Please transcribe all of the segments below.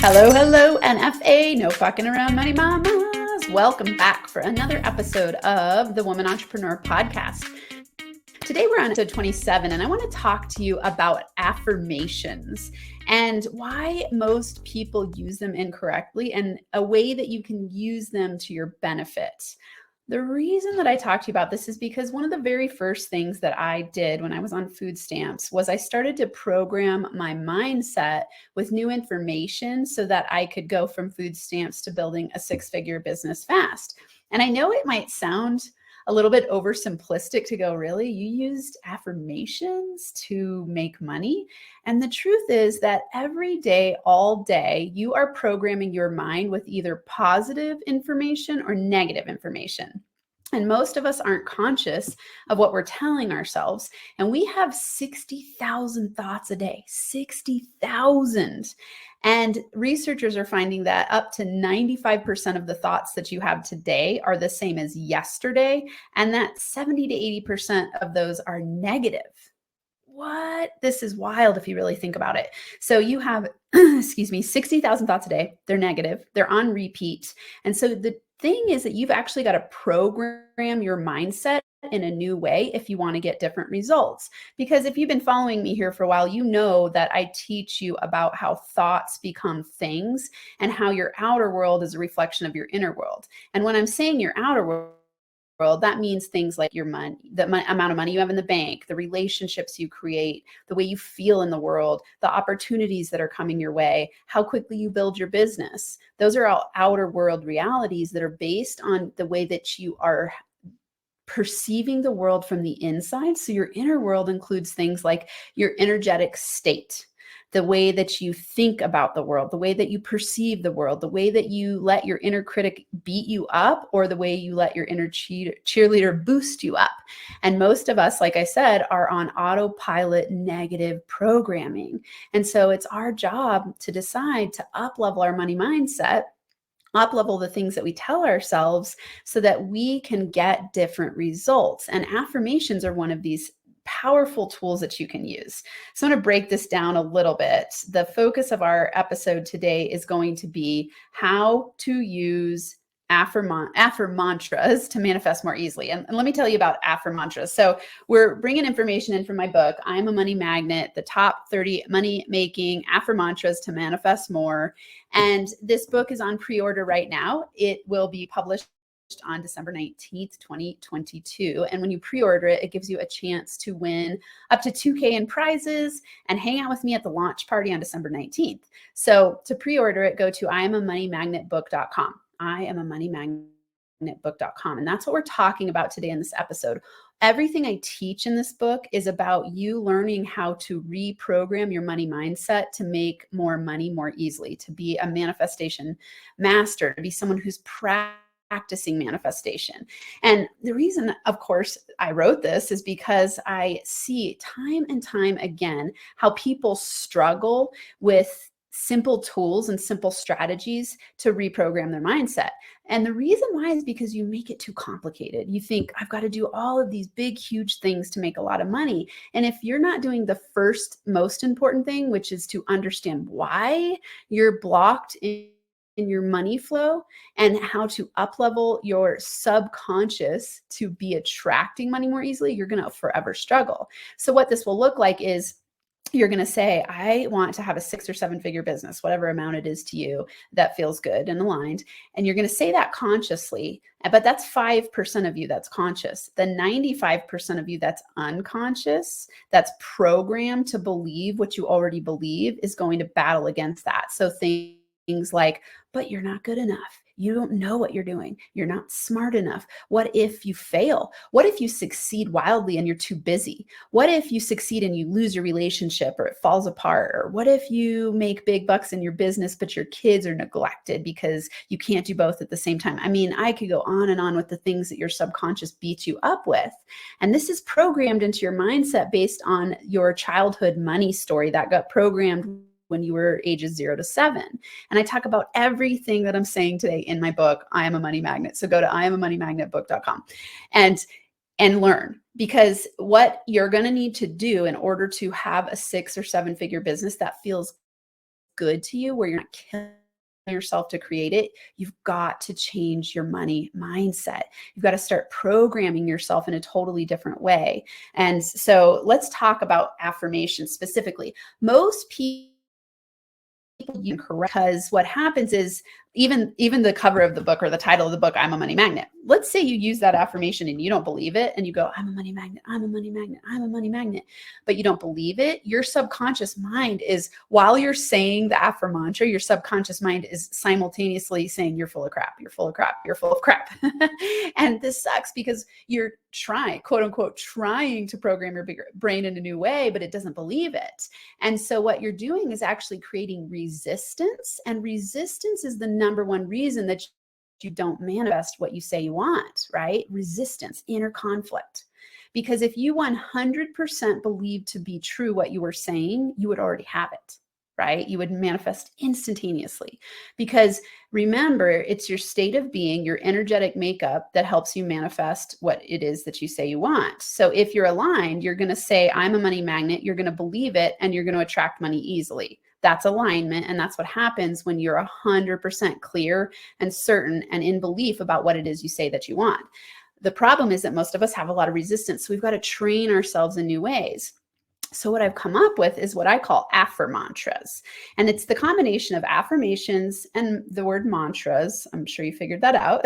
Hello, hello, NFA, no fucking around money mamas. Welcome back for another episode of the Woman Entrepreneur Podcast. Today we're on episode 27, and I want to talk to you about affirmations and why most people use them incorrectly and a way that you can use them to your benefit. The reason that I talk to you about this is because one of the very first things that I did when I was on food stamps was I started to program my mindset with new information so that I could go from food stamps to building a six-figure business fast. And I know it might sound a little bit oversimplistic to go, really? You used affirmations to make money? And the truth is that every day, all day, you are programming your mind with either positive information or negative information. And most of us aren't conscious of what we're telling ourselves. And we have 60,000 thoughts a day, 60,000. And researchers are finding that up to 95% of the thoughts that you have today are the same as yesterday, and that 70 to 80% of those are negative. What? This is wild if you really think about it. So you have, 60,000 thoughts a day. They're negative. They're on repeat. And so the thing is that you've actually got to program your mindset in a new way if you want to get different results. Because if you've been following me here for a while, you know that I teach you about how thoughts become things and how your outer world is a reflection of your inner world. And when I'm saying your outer world, that means things like your money, the amount of money you have in the bank, the relationships you create, the way you feel in the world, the opportunities that are coming your way, how quickly you build your business. Those are all outer world realities that are based on the way that you are perceiving the world from the inside. So your inner world includes things like your energetic state, the way that you think about the world, the way that you perceive the world, the way that you let your inner critic beat you up, or the way you let your inner cheerleader boost you up. And most of us, like I said, are on autopilot negative programming. And so it's our job to decide to up-level our money mindset, up-level the things that we tell ourselves so that we can get different results. And affirmations are one of these powerful tools that you can use. So I'm going to break this down a little bit. The focus of our episode today is going to be how to use affirmantras to manifest more easily. And let me tell you about affirmantras. So we're bringing information in from my book, I'm a Money Magnet, the top 30 money-making affirmantras to manifest more. And this book is on pre-order right now. It will be published on December 19th, 2022. And when you pre-order it, it gives you a chance to win up to $2,000 in prizes and hang out with me at the launch party on December 19th. So to pre-order it, go to IamAMoneyMagnetBook.com. IamAMoneyMagnetBook.com. And that's what we're talking about today in this episode. Everything I teach in this book is about you learning how to reprogram your money mindset to make more money more easily, to be a manifestation master, to be someone who's practicing manifestation. And the reason, of course, I wrote this is because I see time and time again how people struggle with simple tools and simple strategies to reprogram their mindset. And the reason why is because you make it too complicated. You think, I've got to do all of these big, huge things to make a lot of money. And if you're not doing the first most important thing, which is to understand why you're blocked in your money flow and how to up-level your subconscious to be attracting money more easily, you're going to forever struggle. So what this will look like is you're going to say, I want to have a 6 or 7 figure business, whatever amount it is to you that feels good and aligned. And you're going to say that consciously, but that's 5% of you that's conscious. The 95% of you that's unconscious, that's programmed to believe what you already believe, is going to battle against that. So things like, but you're not good enough. You don't know what you're doing. You're not smart enough. What if you fail? What if you succeed wildly and you're too busy? What if you succeed and you lose your relationship or it falls apart? Or what if you make big bucks in your business, but your kids are neglected because you can't do both at the same time? I mean, I could go on and on with the things that your subconscious beats you up with. And this is programmed into your mindset based on your childhood money story that got programmed when you were ages 0 to 7. And I talk about everything that I'm saying today in my book, I Am a Money Magnet. So go to IamAMoneyMagnetBook.com and learn, because what you're going to need to do in order to have a 6 or 7 figure business that feels good to you, where you're not killing yourself to create it, you've got to change your money mindset. You've got to start programming yourself in a totally different way. And so let's talk about affirmations specifically. Most people you correct, because what happens is even the cover of the book or the title of the book, I'm a money magnet. Let's say you use that affirmation and you don't believe it, and you go, I'm a money magnet, I'm a money magnet, I'm a money magnet, but you don't believe it. Your subconscious mind is, while you're saying the affirmantra, your subconscious mind is simultaneously saying, you're full of crap, you're full of crap, you're full of crap. And this sucks because you're trying, quote unquote, trying to program your bigger brain in a new way, but it doesn't believe it. And so what you're doing is actually creating resistance, and resistance is the number one reason that you don't manifest what you say you want, right? Resistance, inner conflict. Because if you 100% believe to be true what you were saying, you would already have it, right? You would manifest instantaneously. Because remember, it's your state of being, your energetic makeup that helps you manifest what it is that you say you want. So if you're aligned, you're going to say, I'm a money magnet, you're going to believe it, and you're going to attract money easily. That's alignment. And that's what happens when you're 100% clear and certain and in belief about what it is you say that you want. The problem is that most of us have a lot of resistance. So we've got to train ourselves in new ways. So what I've come up with is what I call affirmantras. And it's the combination of affirmations and the word mantras. I'm sure you figured that out.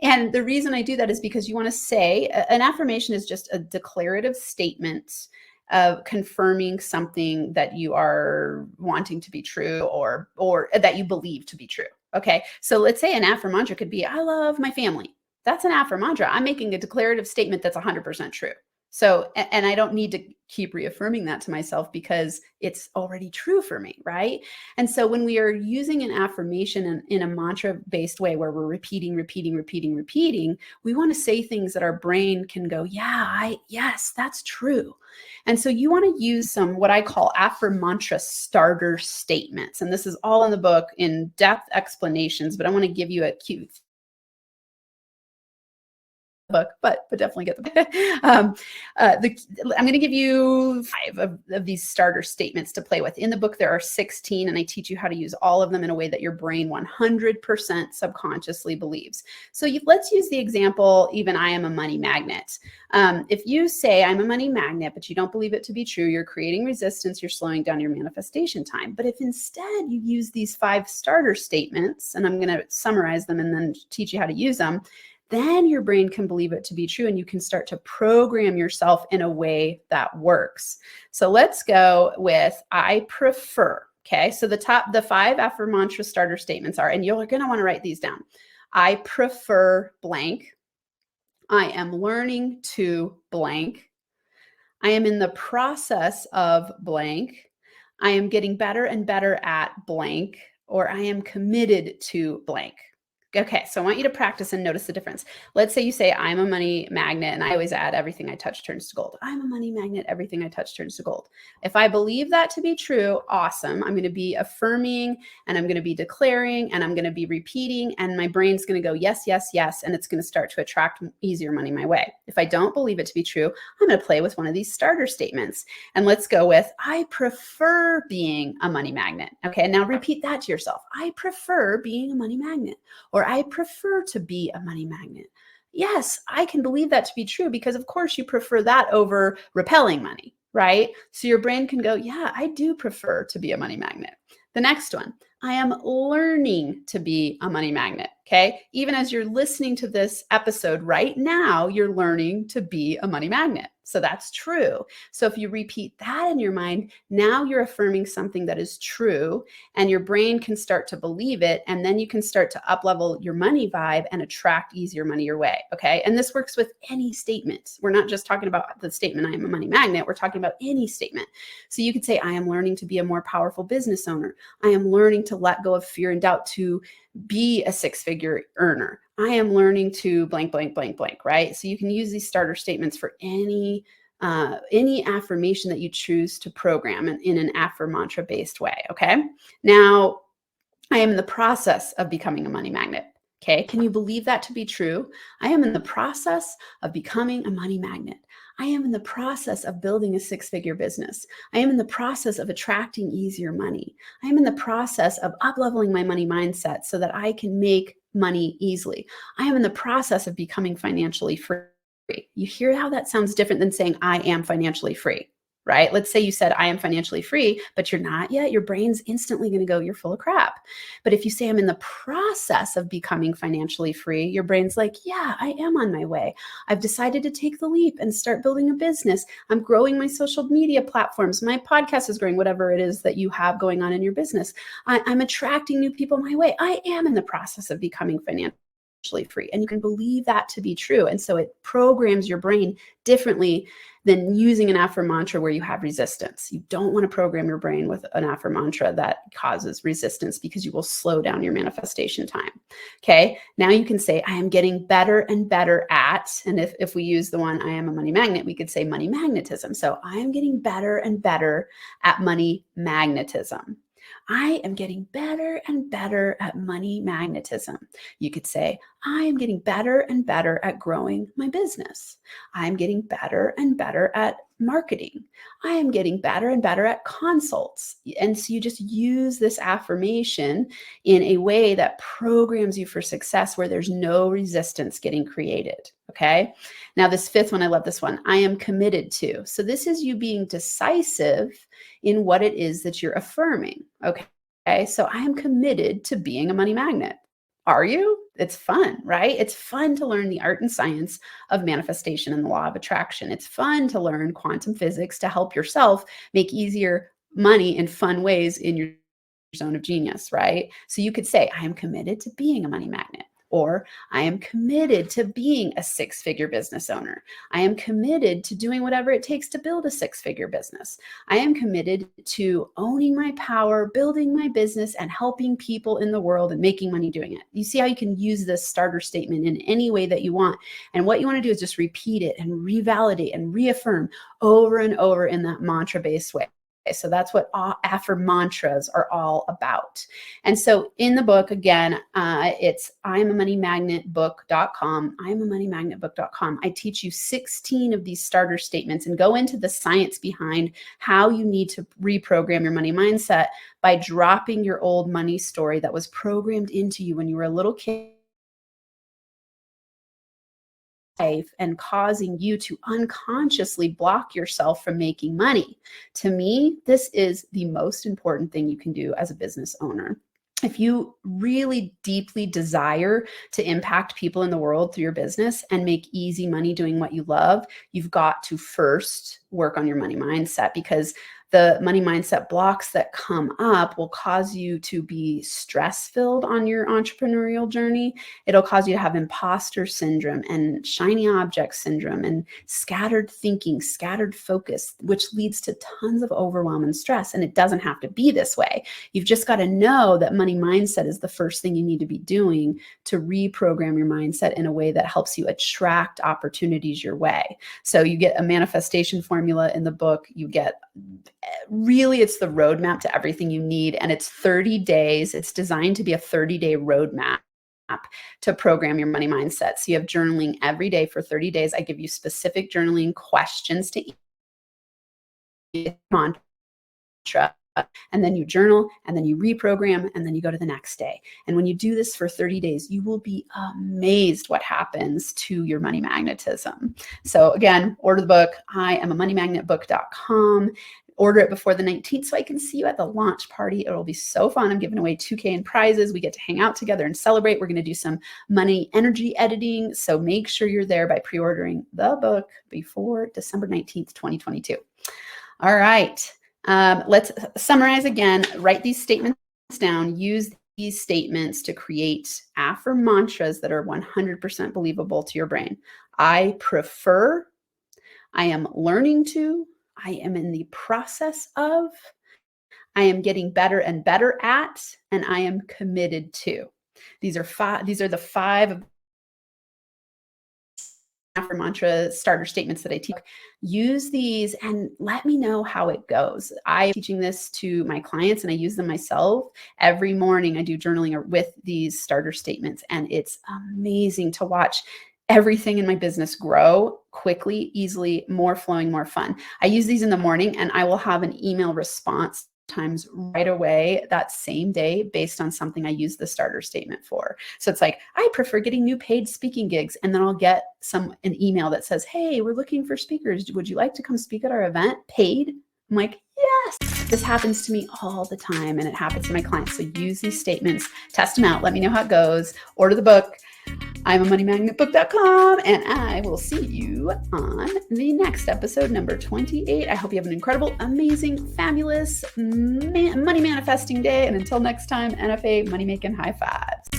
And the reason I do that is because you want to say, an affirmation is just a declarative statement of confirming something that you are wanting to be true, or that you believe to be true. Okay. So let's say an affirmantra could be, I love my family. That's an affirmantra. I'm making a declarative statement that's 100% true. So, and I don't need to keep reaffirming that to myself because it's already true for me, right? And so when we are using an affirmation in a mantra-based way where we're repeating, we want to say things that our brain can go, yes, that's true. And so you want to use some, what I call Affirmantra starter statements. And this is all in the book in depth explanations, but I want to give you a cute book, but definitely get the book. I'm going to give you 5 of these starter statements to play with. In the book, there are 16, and I teach you how to use all of them in a way that your brain 100% subconsciously believes. So let's use the example, even I am a money magnet. If you say I'm a money magnet, but you don't believe it to be true, you're creating resistance, you're slowing down your manifestation time. But if instead you use these 5 starter statements, and I'm going to summarize them and then teach you how to use them, then your brain can believe it to be true, and you can start to program yourself in a way that works. So let's go with I prefer. Okay, so the 5 affirmantra starter statements are, and you're going to want to write these down. I prefer blank. I am learning to blank. I am in the process of blank. I am getting better and better at blank, or I am committed to blank. Okay, so I want you to practice and notice the difference. Let's say you say, I'm a money magnet, and I always add everything I touch turns to gold. I'm a money magnet, everything I touch turns to gold. If I believe that to be true, awesome. I'm going to be affirming, and I'm going to be declaring, and I'm going to be repeating, and my brain's going to go, yes, yes, yes, and it's going to start to attract easier money my way. If I don't believe it to be true, I'm going to play with one of these starter statements. And let's go with, I prefer being a money magnet. Okay, now repeat that to yourself. I prefer being a money magnet. Or I prefer to be a money magnet. Yes, I can believe that to be true because, of course, you prefer that over repelling money, right? So your brain can go, yeah, I do prefer to be a money magnet. The next one, I am learning to be a money magnet. Okay. Even as you're listening to this episode right now, you're learning to be a money magnet. So that's true. So if you repeat that in your mind, now you're affirming something that is true, and your brain can start to believe it. And then you can start to up-level your money vibe and attract easier money your way. Okay. And this works with any statement. We're not just talking about the statement, I am a money magnet. We're talking about any statement. So you could say, I am learning to be a more powerful business owner. I am learning to let go of fear and doubt to be a 6-figure earner. I am learning to blank, blank, blank, blank, right? So you can use these starter statements for any affirmation that you choose to program in an affirmantra based way. Okay. Now, I am in the process of becoming a money magnet. Okay. Can you believe that to be true? I am in the process of becoming a money magnet. I am in the process of building a six-figure business. I am in the process of attracting easier money. I am in the process of up-leveling my money mindset so that I can make money easily. I am in the process of becoming financially free. You hear how that sounds different than saying, I am financially free, right? Let's say you said, I am financially free, but you're not yet. Your brain's instantly going to go, you're full of crap. But if you say, I'm in the process of becoming financially free, your brain's like, yeah, I am on my way. I've decided to take the leap and start building a business. I'm growing my social media platforms. My podcast is growing, whatever it is that you have going on in your business. I'm attracting new people my way. I am in the process of becoming financially free. And you can believe that to be true. And so it programs your brain differently than using an affirmantra where you have resistance. You don't want to program your brain with an affirmantra that causes resistance because you will slow down your manifestation time. Okay. Now you can say, I am getting better and better at, and if we use the one, I am a money magnet, we could say money magnetism. So I am getting better and better at money magnetism. I am getting better and better at money magnetism. You could say, I am getting better and better at growing my business. I'm getting better and better at marketing. I am getting better and better at consults. And so you just use this affirmation in a way that programs you for success where there's no resistance getting created. Okay. Now, this fifth one, I love this one. I am committed to. So this is you being decisive in what it is that you're affirming. Okay. So I am committed to being a money magnet. Are you? It's fun, right? It's fun to learn the art and science of manifestation and the law of attraction. It's fun to learn quantum physics to help yourself make easier money in fun ways in your zone of genius, right? So you could say, I am committed to being a money magnet. Or I am committed to being a six-figure business owner. I am committed to doing whatever it takes to build a six-figure business. I am committed to owning my power, building my business, and helping people in the world and making money doing it. You see how you can use this starter statement in any way that you want. And what you want to do is just repeat it and revalidate and reaffirm over and over in that mantra-based way. So that's what affirmantras are all about. And so in the book, again, it's IamAMoneyMagnetBook.com. IamAMoneyMagnetBook.com. I teach you 16 of these starter statements and go into the science behind how you need to reprogram your money mindset by dropping your old money story that was programmed into you when you were a little kid and causing you to unconsciously block yourself from making money. To me, this is the most important thing you can do as a business owner. If you really deeply desire to impact people in the world through your business and make easy money doing what you love, you've got to first work on your money mindset, because the money mindset blocks that come up will cause you to be stress-filled on your entrepreneurial journey. It'll cause you to have imposter syndrome and shiny object syndrome and scattered thinking, scattered focus, which leads to tons of overwhelm and stress. And it doesn't have to be this way. You've just got to know that money mindset is the first thing you need to be doing to reprogram your mindset in a way that helps you attract opportunities your way. So you get a manifestation formula in the book. You get really, it's the roadmap to everything you need. And it's 30 days. It's designed to be a 30-day roadmap to program your money mindset. So you have journaling every day for 30 days. I give you specific journaling questions to each mantra. And then you journal, and then you reprogram, and then you go to the next day. And when you do this for 30 days, you will be amazed what happens to your money magnetism. So again, order the book. IamAMoneyMagnetBook.com. Order it before the 19th so I can see you at the launch party. It'll be so fun. I'm giving away $2,000 in prizes. We get to hang out together and celebrate. We're going to do some money energy editing. So make sure you're there by pre-ordering the book before December 19th, 2022. All right. Let's summarize again. Write these statements down. Use these statements to create affirmantras that are 100% believable to your brain. I prefer. I am learning to. I am in the process of. I am getting better and better at, and I am committed to. These are the 5 Affirmantra starter statements that I teach. Use these and let me know how it goes. I'm teaching this to my clients and I use them myself. Every morning I do journaling with these starter statements, and it's amazing to watch everything in my business grow quickly, easily, more flowing, more fun. I use these in the morning, and I will have an email response times right away that same day based on something I use the starter statement for. So it's like, I prefer getting new paid speaking gigs. And then I'll get an email that says, hey, we're looking for speakers. Would you like to come speak at our event paid? I'm like, yes. This happens to me all the time, and it happens to my clients. So use these statements, test them out. Let me know how it goes. Order the book. I'm a moneymagnetbook.com, and I will see you on the next episode, number 28. I hope you have an incredible, amazing, fabulous money manifesting day. And until next time, NFA money making high fives.